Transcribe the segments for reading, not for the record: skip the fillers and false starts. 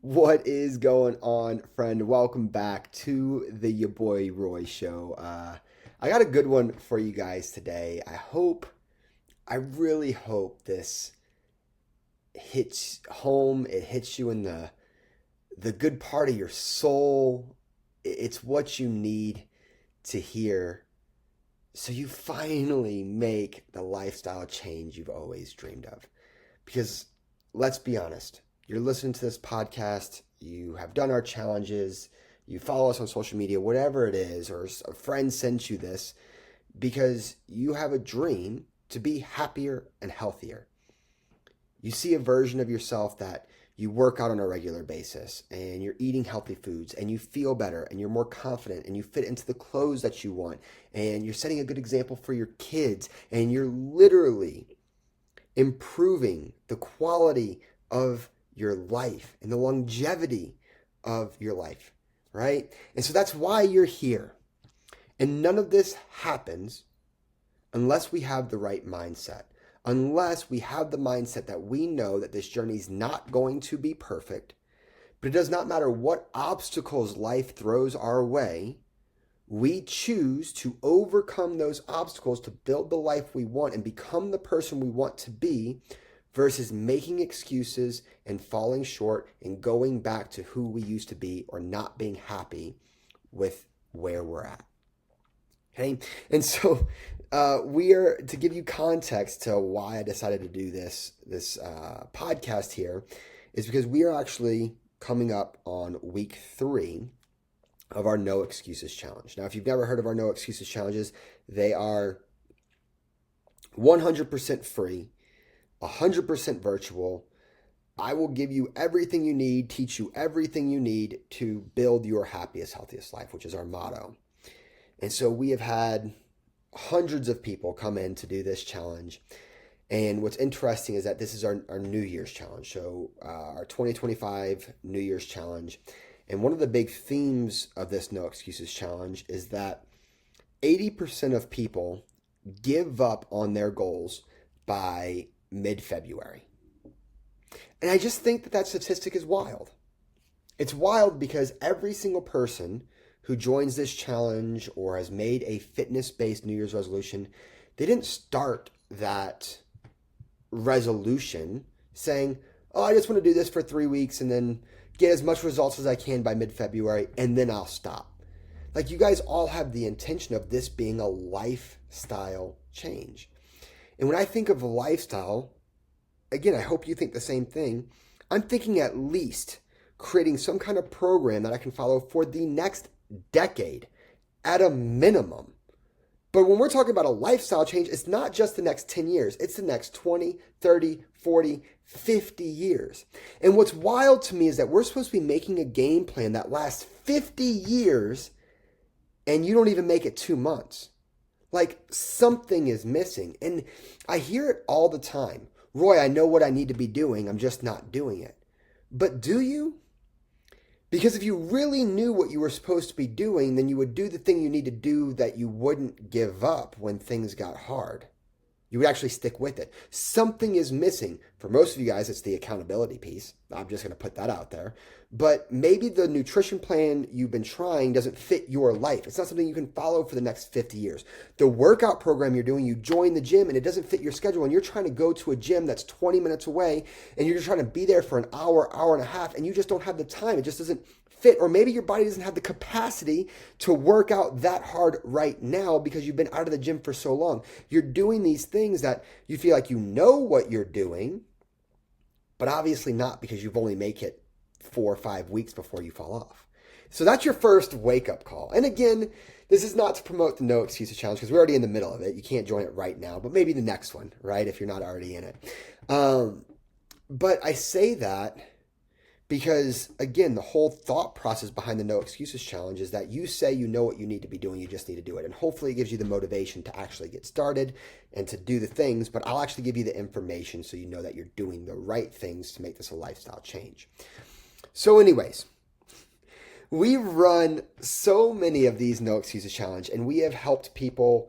What is going on, friend? Welcome back to the Your Boy Roy Show. I got a good one for you guys today. I really hope this hits home. It hits you in the good part of your soul. It's what you need to hear so you finally make the lifestyle change you've always dreamed of. Because let's be honest, you're listening to this podcast, you have done our challenges, you follow us on social media, whatever it is, or a friend sent you this because you have a dream to be happier and healthier. You see a version of yourself that you work out on a regular basis and you're eating healthy foods and you feel better and you're more confident and you fit into the clothes that you want and you're setting a good example for your kids and you're literally improving the quality of your life and the longevity of your life, right? And so that's why you're here. And none of this happens unless we have the right mindset, unless we have the mindset that we know that this journey is not going to be perfect, but it does not matter what obstacles life throws our way. We choose to overcome those obstacles to build the life we want and become the person we want to be versus making excuses and falling short and going back to who we used to be or not being happy with where we're at. Okay. And so we are, to give you context to why I decided to do this podcast here, is because we are actually coming up on week 3 of our No Excuses Challenge. Now, if you've never heard of our No Excuses Challenges, they are 100% free, 100% virtual. I will give you everything you need, teach you everything you need to build your happiest, healthiest life, which is our motto. And so we have had hundreds of people come in to do this challenge. And what's interesting is that this is our New Year's challenge. So our 2025 New Year's challenge. And one of the big themes of this No Excuses Challenge is that 80% of people give up on their goals by mid-February. And I just think that statistic is wild. It's wild because every single person who joins this challenge or has made a fitness-based New Year's resolution, they didn't start that resolution saying, oh, I just want to do this for 3 weeks and then get as much results as I can by mid-February and then I'll stop. Like, you guys all have the intention of this being a lifestyle change. And when I think of a lifestyle, again, I hope you think the same thing. I'm thinking at least creating some kind of program that I can follow for the next decade at a minimum. But when we're talking about a lifestyle change, it's not just the next 10 years. It's the next 20, 30, 40, 50 years. And what's wild to me is that we're supposed to be making a game plan that lasts 50 years and you don't even make it 2 months. Like, something is missing. And I hear it all the time. Roy, I know what I need to be doing. I'm just not doing it. But do you? Because if you really knew what you were supposed to be doing, then you would do the thing you need to do that you wouldn't give up when things got hard. You would actually stick with it. Something is missing. For most of you guys, it's the accountability piece. I'm just going to put that out there. But maybe the nutrition plan you've been trying doesn't fit your life. It's not something you can follow for the next 50 years. The workout program you're doing, you join the gym and it doesn't fit your schedule and you're trying to go to a gym that's 20 minutes away and you're just trying to be there for an hour, hour and a half, and you just don't have the time. It just doesn't fit. Or maybe your body doesn't have the capacity to work out that hard right now because you've been out of the gym for so long. You're doing these things that you feel like you know what you're doing, but obviously not, because you've only make it 4 or 5 weeks before you fall off. So that's your first wake-up call. And again, this is not to promote the No Excuses Challenge because we're already in the middle of it. You can't join it right now, but maybe the next one, right, if you're not already in it. But I say that because, again, the whole thought process behind the No Excuses Challenge is that you say you know what you need to be doing, you just need to do it. And hopefully it gives you the motivation to actually get started and to do the things, but I'll actually give you the information so you know that you're doing the right things to make this a lifestyle change. So anyways, we run so many of these No Excuses Challenge, and we have helped people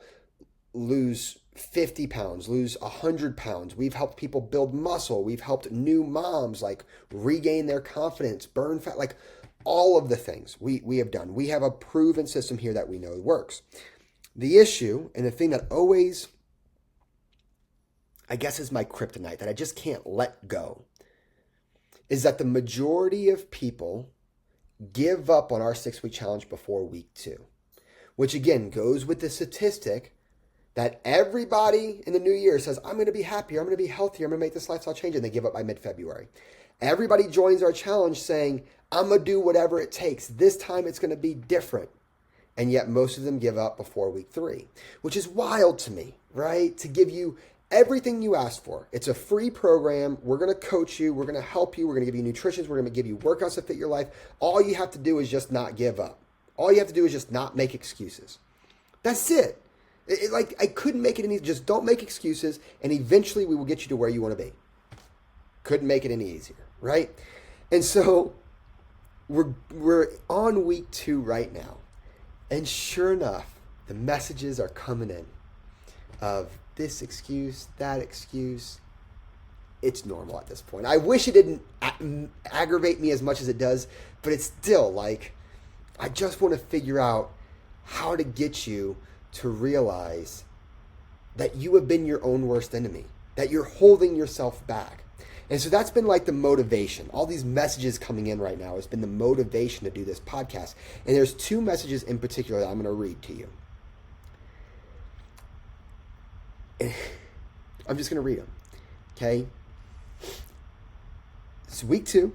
lose 50 pounds, lose 100 pounds. We've helped people build muscle. We've helped new moms like regain their confidence, burn fat, like all of the things we have done. We have a proven system here that we know works. The issue, and the thing that always, I guess, is my kryptonite that I just can't let go, is that the majority of people give up on our 6-week challenge before week 2, which again goes with the statistic that everybody in the new year says, I'm going to be happier, I'm going to be healthier, I'm going to make this lifestyle change, and they give up by mid-February. Everybody joins our challenge saying, I'm going to do whatever it takes. This time it's going to be different. And yet most of them give up before week 3, which is wild to me, right? To give you everything you asked for. It's a free program. We're going to coach you. We're going to help you. We're going to give you nutrition. We're going to give you workouts that fit your life. All you have to do is just not give up. All you have to do is just not make excuses. That's it. Like, I couldn't make it any easier. Just don't make excuses, and eventually we will get you to where you want to be. Couldn't make it any easier, right? And so we're on week 2 right now. And sure enough, the messages are coming in of this excuse, that excuse. It's normal at this point. I wish it didn't aggravate me as much as it does, but it's still like, I just want to figure out how to get you to realize that you have been your own worst enemy, that you're holding yourself back. And so that's been like the motivation. All these messages coming in right now has been the motivation to do this podcast. And there's 2 messages in particular that I'm going to read to you. And I'm just going to read them. Okay? It's week 2.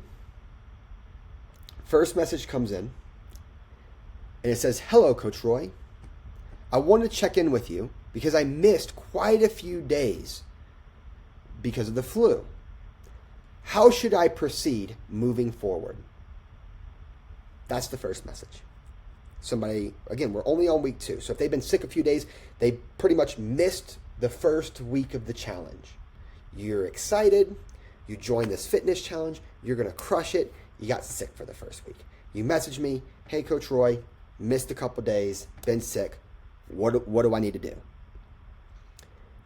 First message comes in. And it says, hello, Coach Roy. I want to check in with you because I missed quite a few days because of the flu. How should I proceed moving forward? That's the first message. Somebody, again, we're only on week 2. So if they've been sick a few days, they pretty much missed the first week of the challenge. You're excited. You joined this fitness challenge. You're going to crush it. You got sick for the first week. You message me, hey, Coach Roy, missed a couple days, been sick. What do I need to do?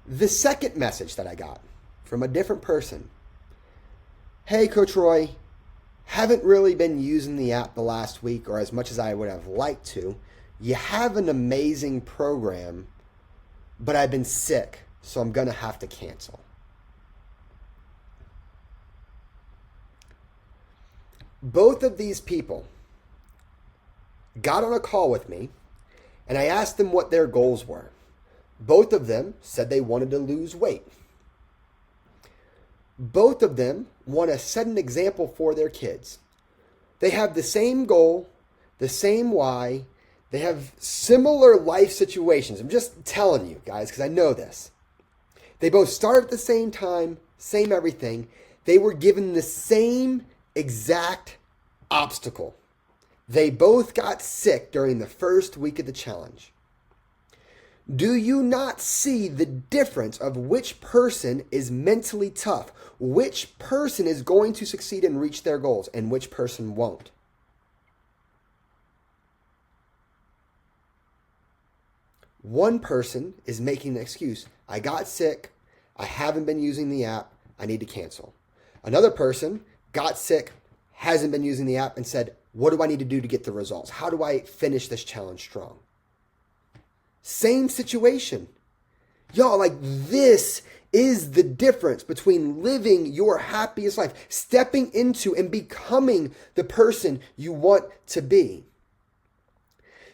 The second message that I got from a different person, hey, Coach Roy, haven't really been using the app the last week or as much as I would have liked to. You have an amazing program, but I've been sick, so I'm going to have to cancel. Both of these people got on a call with me, and I asked them what their goals were. Both of them said they wanted to lose weight. Both of them want to set an example for their kids. They have the same goal, the same why. They have similar life situations. I'm just telling you guys because I know this. They both started at the same time, same everything. They were given the same exact obstacle. They both got sick during the first week of the challenge. Do you not see the difference of which person is mentally tough, which person is going to succeed and reach their goals, and which person won't? One person is making an excuse. I got sick. I haven't been using the app. I need to cancel. Another person got sick, hasn't been using the app, and said, what do I need to do to get the results? How do I finish this challenge strong? Same situation. Y'all, like, this is the difference between living your happiest life, stepping into and becoming the person you want to be.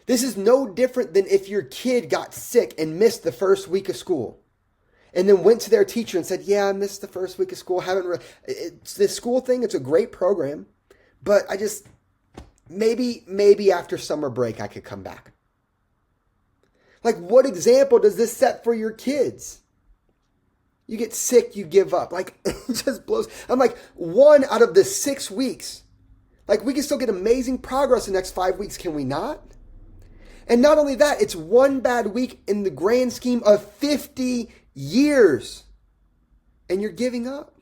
This is no different than if your kid got sick and missed the first week of school and then went to their teacher and said, yeah, I missed the first week of school. It's this school thing. It's a great program, but I just, maybe after summer break, I could come back. Like, what example does this set for your kids? You get sick, you give up. Like, it just blows. I'm like, 1 out of the 6 weeks. Like, we can still get amazing progress in the next 5 weeks, can we not? And not only that, it's 1 bad week in the grand scheme of 50 years. And you're giving up.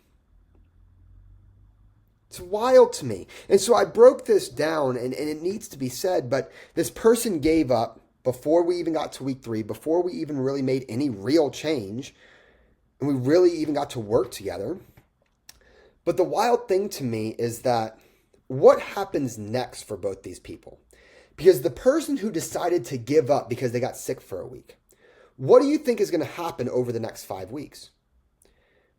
It's wild to me. And so I broke this down, and it needs to be said, but this person gave up before we even got to week 3, before we even really made any real change, and we really even got to work together. But the wild thing to me is that what happens next for both these people? Because the person who decided to give up because they got sick for a week, what do you think is going to happen over the next 5 weeks?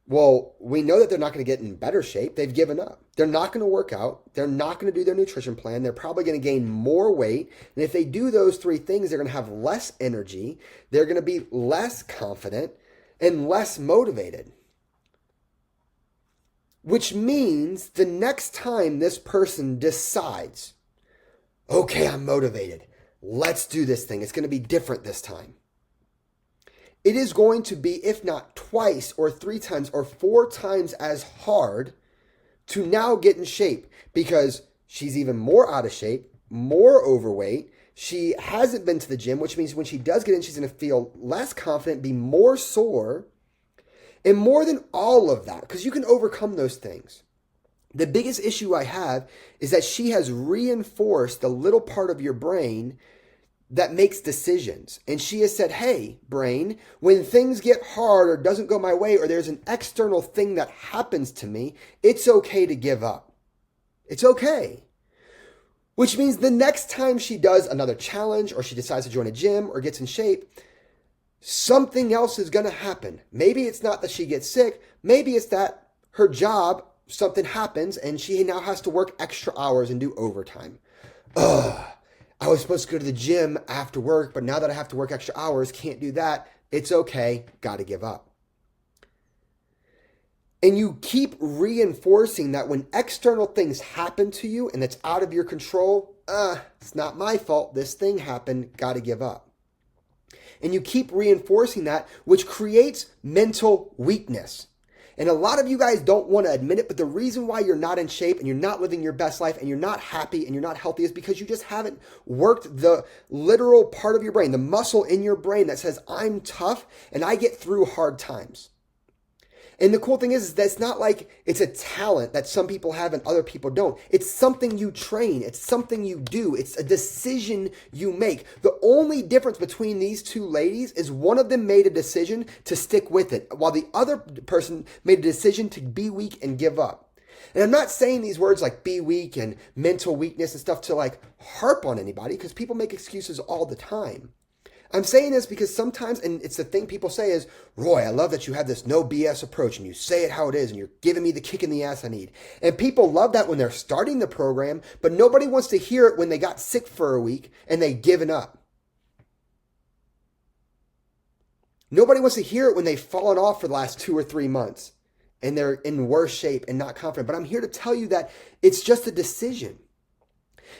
Well, we know that they're not going to get in better shape. They've given up. They're not going to work out. They're not going to do their nutrition plan. They're probably going to gain more weight. And if they do those 3 things, they're going to have less energy. They're going to be less confident and less motivated. Which means the next time this person decides, okay, I'm motivated, let's do this thing, it's going to be different this time. It is going to be, if not twice or 3 times or 4 times as hard to now get in shape, because she's even more out of shape, more overweight. She hasn't been to the gym, which means when she does get in, she's going to feel less confident, be more sore. And more than all of that, because you can overcome those things, the biggest issue I have is that she has reinforced the little part of your brain that makes decisions. And she has said, hey, brain, when things get hard or doesn't go my way, or there's an external thing that happens to me, it's okay to give up. It's okay. Which means the next time she does another challenge, or she decides to join a gym or gets in shape, something else is going to happen. Maybe it's not that she gets sick. Maybe it's that her job, something happens and she now has to work extra hours and do overtime. I was supposed to go to the gym after work, but now that I have to work extra hours, can't do that. It's okay. Got to give up. And you keep reinforcing that when external things happen to you and it's out of your control, it's not my fault. This thing happened. Got to give up. And you keep reinforcing that, which creates mental weakness. And a lot of you guys don't want to admit it, but the reason why you're not in shape and you're not living your best life and you're not happy and you're not healthy is because you just haven't worked the literal part of your brain, the muscle in your brain that says, I'm tough and I get through hard times. And the cool thing is that it's not like it's a talent that some people have and other people don't. It's something you train. It's something you do. It's a decision you make. The only difference between these 2 ladies is one of them made a decision to stick with it, while the other person made a decision to be weak and give up. And I'm not saying these words like be weak and mental weakness and stuff to like harp on anybody, because people make excuses all the time. I'm saying this because sometimes, and it's the thing people say is, Roy, I love that you have this no BS approach and you say it how it is and you're giving me the kick in the ass I need. And people love that when they're starting the program, but nobody wants to hear it when they got sick for a week and they've given up. Nobody wants to hear it when they've fallen off for the last 2 or 3 months and they're in worse shape and not confident. But I'm here to tell you that it's just a decision.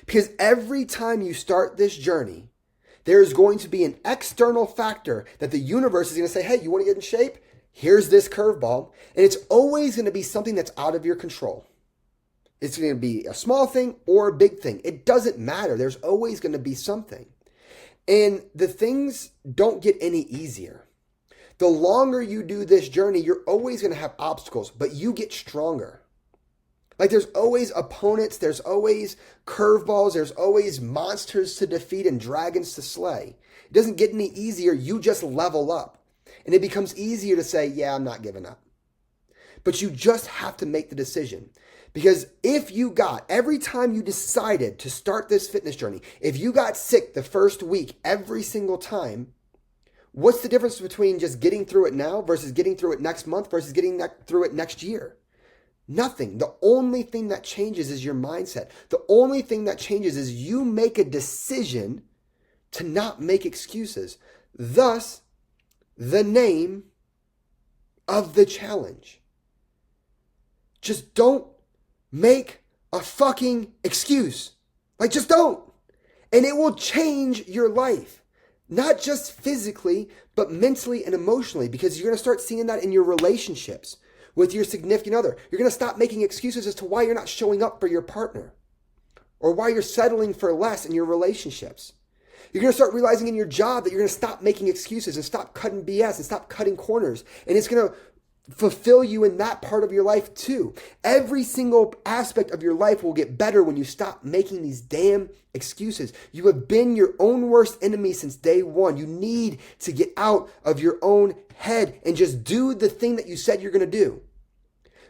Because every time you start this journey, there is going to be an external factor that the universe is going to say, hey, you want to get in shape? Here's this curveball. And it's always going to be something that's out of your control. It's going to be a small thing or a big thing. It doesn't matter. There's always going to be something. And the things don't get any easier. The longer you do this journey, you're always going to have obstacles, but you get stronger. Like there's always opponents, there's always curveballs, there's always monsters to defeat and dragons to slay. It doesn't get any easier, you just level up. And it becomes easier to say, yeah, I'm not giving up. But you just have to make the decision. Because if you got, every time you decided to start this fitness journey, if you got sick the first week every single time, what's the difference between just getting through it now versus getting through it next month versus getting through it next year? Nothing. The only thing that changes is your mindset. The only thing that changes is you make a decision to not make excuses. Thus, the name of the challenge. Just don't make a fucking excuse. Like, just don't. And it will change your life. Not just physically, but mentally and emotionally, because you're going to start seeing that in your relationships with your significant other. You're going to stop making excuses as to why you're not showing up for your partner or why you're settling for less in your relationships. You're going to start realizing in your job that you're going to stop making excuses and stop cutting BS and stop cutting corners. And it's going to fulfill you in that part of your life too. Every single aspect of your life will get better when you stop making these damn excuses. You have been your own worst enemy since day one. You need to get out of your own head and just do the thing that you said you're going to do.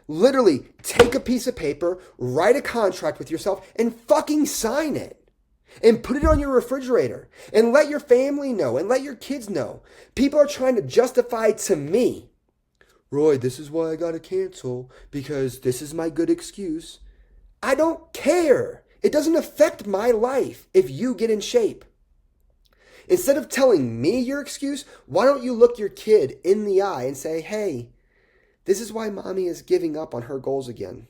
Literally, take a piece of paper, write a contract with yourself, and fucking sign it. And put it on your refrigerator. And let your family know, and let your kids know. People are trying to justify to me, Roy, this is why I gotta cancel, because this is my good excuse. I don't care. It doesn't affect my life if you get in shape. Instead of telling me your excuse, why don't you look your kid in the eye and say, hey, this is why mommy is giving up on her goals again.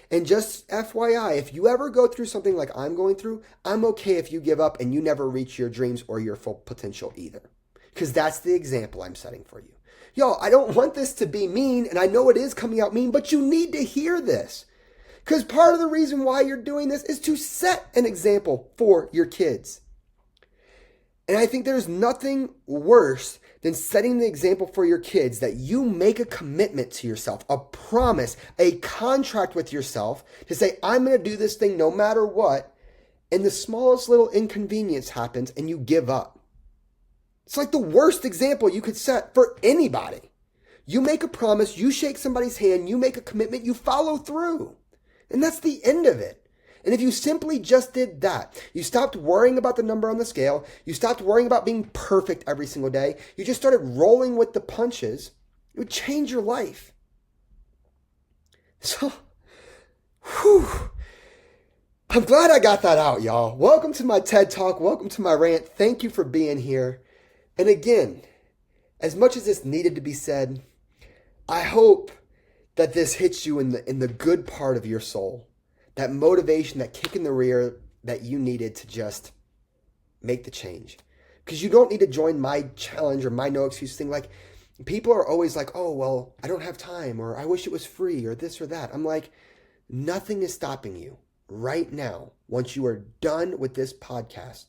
And just FYI, if you ever go through something like I'm going through, I'm okay if you give up and you never reach your dreams or your full potential either. Because that's the example I'm setting for you. Y'all, I don't want this to be mean, and I know it is coming out mean, but you need to hear this. Because part of the reason why you're doing this is to set an example for your kids. And I think there's nothing worse than setting the example for your kids that you make a commitment to yourself, a promise, a contract with yourself to say, I'm going to do this thing no matter what, and the smallest little inconvenience happens and you give up. It's like the worst example you could set for anybody. You make a promise, you shake somebody's hand, you make a commitment, you follow through. And that's the end of it. And if you simply just did that, you stopped worrying about the number on the scale, you stopped worrying about being perfect every single day, you just started rolling with the punches, it would change your life. So, I'm glad I got that out, y'all. Welcome to my TED Talk. Welcome to my rant. Thank you for being here. And again, as much as this needed to be said, I hope that this hits you in the good part of your soul. That motivation, that kick in the rear that you needed to just make the change. Because you don't need to join my challenge or my no excuse thing. Like, people are always like, oh, well, I don't have time, or I wish it was free, or this or that. I'm like, nothing is stopping you right now. Once you are done with this podcast,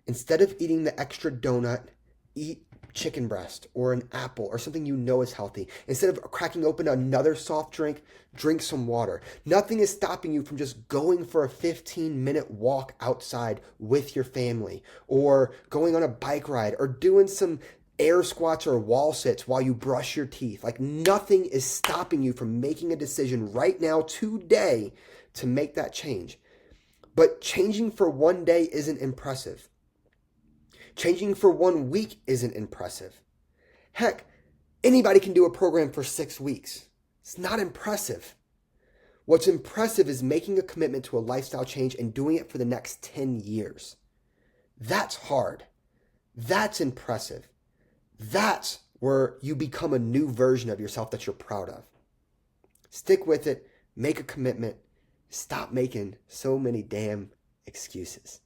instead of eating the extra donut, eat chicken breast or an apple or something you know is healthy. Instead of cracking open another soft drink, drink some water. Nothing is stopping you from just going for a 15-minute walk outside with your family, or going on a bike ride, or doing some air squats or wall sits while you brush your teeth. Like, nothing is stopping you from making a decision right now, today, to make that change. But changing for one day isn't impressive. Changing for 1 week isn't impressive. Heck, anybody can do a program for 6 weeks. It's not impressive. What's impressive is making a commitment to a lifestyle change and doing it for the next 10 years. That's hard. That's impressive. That's where you become a new version of yourself that you're proud of. Stick with it. Make a commitment. Stop making so many damn excuses.